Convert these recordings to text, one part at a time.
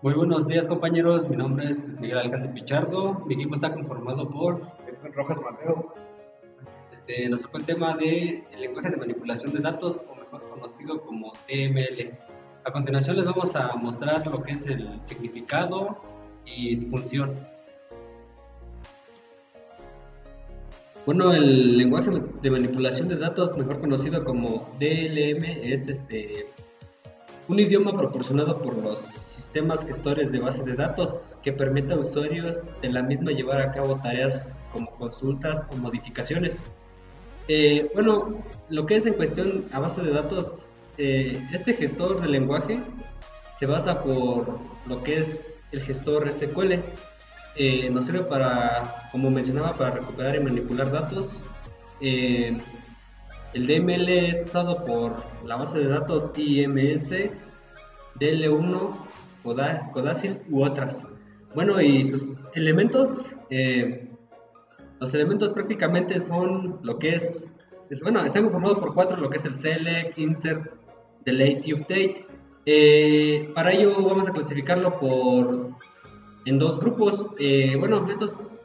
Muy buenos días, compañeros. Mi nombre es Miguel Alcalde Pichardo. Mi equipo está conformado por, Edwin Rojas Mateo. nos tocó el tema de el lenguaje de manipulación de datos, o mejor conocido como DML. A continuación les vamos a mostrar lo que es el significado y su función. Bueno, el lenguaje de manipulación de datos, mejor conocido como DLM, es un idioma proporcionado por los sistemas gestores de base de datos que permite a usuarios de la misma llevar a cabo tareas como consultas o modificaciones. Bueno, lo que es en cuestión a base de datos, este gestor de lenguaje se basa por lo que es el gestor SQL. Nos sirve para, como mencionaba, para recuperar y manipular datos. Eh, el DML es usado por la base de datos IMS, DL1, Codacil u otras. Bueno, y sus elementos, los elementos prácticamente son lo que bueno, están conformados por cuatro, lo que es el select, insert, delete y update. Para ello vamos a clasificarlo en dos grupos. Bueno, estos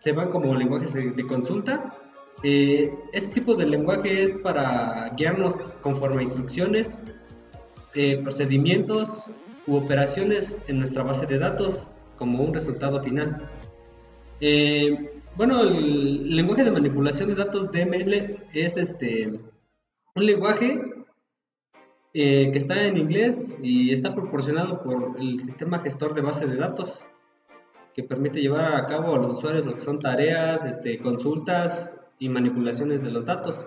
se van como lenguajes de consulta. Este tipo de lenguaje es para guiarnos conforme a instrucciones, procedimientos u operaciones en nuestra base de datos como un resultado final. Bueno, el lenguaje de manipulación de datos DML es un lenguaje que está en inglés y está proporcionado por el sistema gestor de base de datos que permite llevar a cabo a los usuarios lo que son tareas, consultas y manipulaciones de los datos.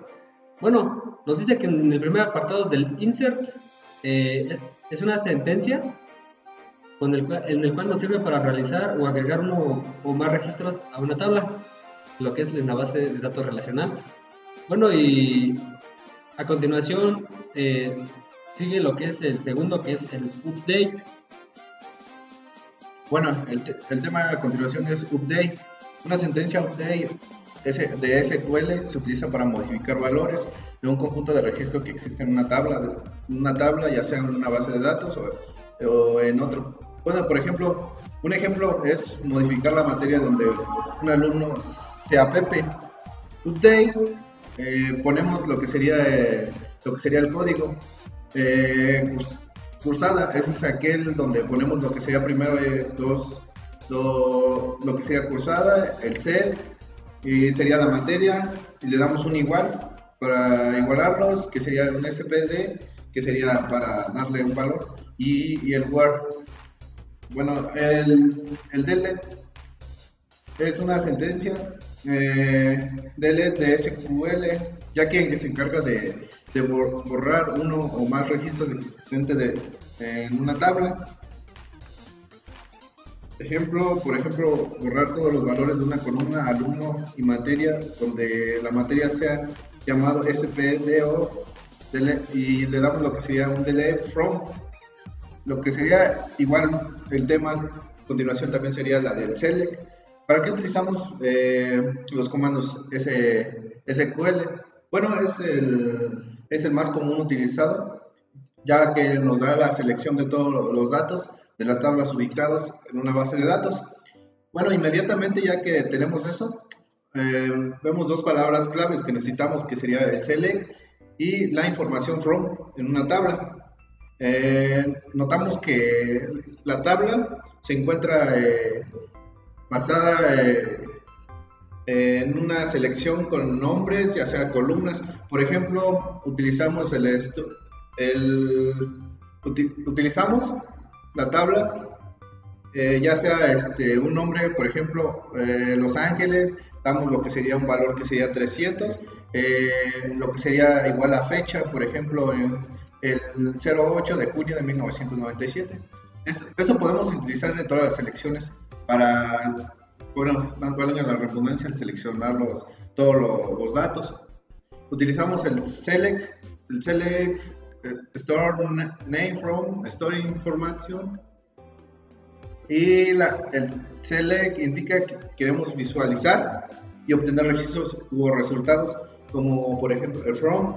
Bueno, nos dice que en el primer apartado del insert es una sentencia en el cual nos sirve para realizar o agregar uno o más registros a una tabla, lo que es la base de datos relacional. Bueno, y a continuación sigue lo que es el segundo, que es el update. Bueno, el tema a continuación es update. Una sentencia update de SQL se utiliza para modificar valores de un conjunto de registros que existe en una tabla, ya sea en una base de datos o en otro. Bueno, por ejemplo, un ejemplo es modificar la materia donde un alumno sea Pepe. Update, ponemos lo que sería el código. Cursada, ese es aquel donde ponemos lo que sería primero es lo que sería cursada, el set, y sería la materia, y le damos un igual para igualarlos, que sería un SPD, que sería para darle un valor, y el word. Bueno, el delete es una sentencia delete de SQL, ya que se encarga de borrar uno o más registros existentes en una tabla. Por ejemplo, borrar todos los valores de una columna, alumno y materia, donde la materia sea llamado SPDO y le damos lo que sería un delete from. Lo que sería igual el tema a continuación también sería la del select. ¿Para qué utilizamos los comandos SQL? Bueno, es el más común utilizado, ya que nos da la selección de todos los datos de las tablas ubicadas en una base de datos. Bueno, inmediatamente ya que tenemos eso, vemos dos palabras claves que necesitamos, que sería el select y la información from en una tabla. Notamos que la tabla se encuentra basada en una selección con nombres, ya sea columnas. Por ejemplo, utilizamos la tabla, ya sea un nombre, por ejemplo, Los Ángeles, damos lo que sería un valor que sería 300, lo que sería igual a fecha, por ejemplo, el 08 de junio de 1997. Esto podemos utilizar en todas las selecciones para, bueno, valga la redundancia, seleccionar todos los datos. Utilizamos el select store name from, store information, y el select indica que queremos visualizar y obtener registros o resultados, como por ejemplo el from.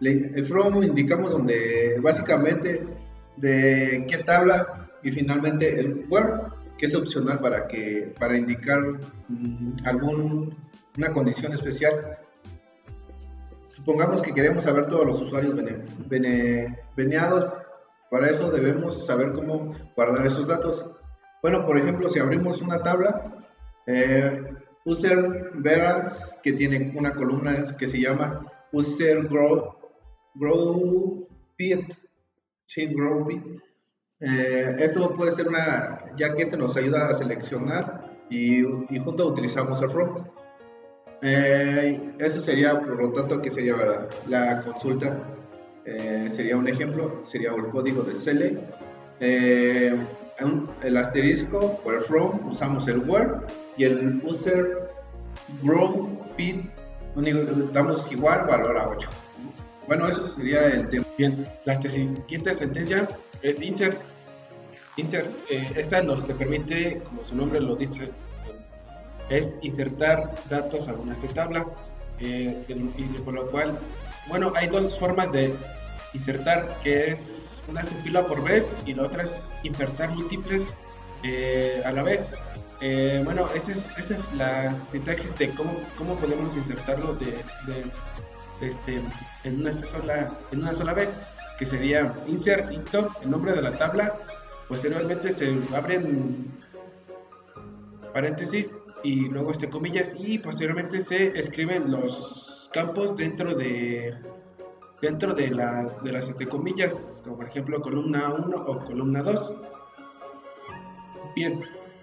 El from indicamos donde básicamente de qué tabla y finalmente el where, que es opcional para indicar una condición especial. Supongamos que queremos saber todos los usuarios veneados. Para eso debemos saber cómo guardar esos datos. Bueno, por ejemplo, si abrimos una tabla, user verás que tiene una columna que se llama user grow bit. Sí, grow bit. Esto puede ser ya que este nos ayuda a seleccionar y junto utilizamos el from. Eso sería, por lo tanto, que sería la consulta. Sería un ejemplo, sería el código de select. El asterisco por el from, usamos el where y el user grow bit, damos igual valor a 8. Bueno, eso sería el tema. Bien, la siguiente sentencia es insert. Esta nos permite, como su nombre lo dice, es insertar datos a una tabla, y por lo cual, bueno, hay dos formas de insertar, que es una es fila por vez y la otra es insertar múltiples a la vez. Bueno, esta es la sintaxis de cómo podemos insertarlo en una sola vez, que sería insert into, el nombre de la tabla. Posteriormente se abren paréntesis y luego comillas, y posteriormente se escriben los campos dentro de las comillas, como por ejemplo columna 1 o columna 2. Bien,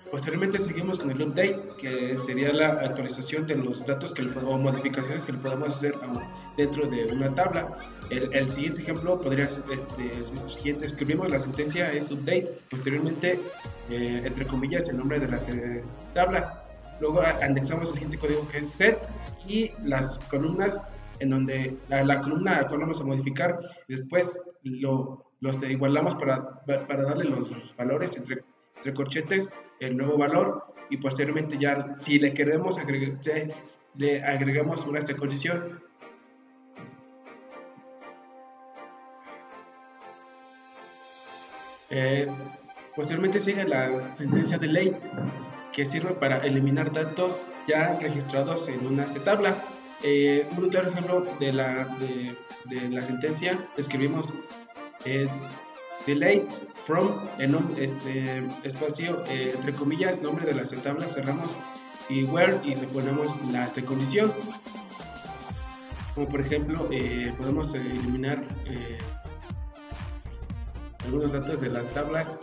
posteriormente seguimos con el update, que sería la actualización de los datos o modificaciones que le podemos hacer dentro de una tabla. El siguiente ejemplo podría ser siguiente: escribimos la sentencia es update, posteriormente entre comillas el nombre de la tabla, luego anexamos el siguiente código que es set y las columnas en donde la columna a la cual vamos a modificar, y después los igualamos para darle los valores entre corchetes, el nuevo valor, y posteriormente ya si le queremos le agregamos una condición. Posteriormente sigue la sentencia delete, que sirve para eliminar datos ya registrados en una tabla. Un claro ejemplo de la sentencia: escribimos delete from, espacio, entre comillas, nombre de la tabla, cerramos, y where, y le ponemos la condición. Como por ejemplo, podemos eliminar algunos datos de las tablas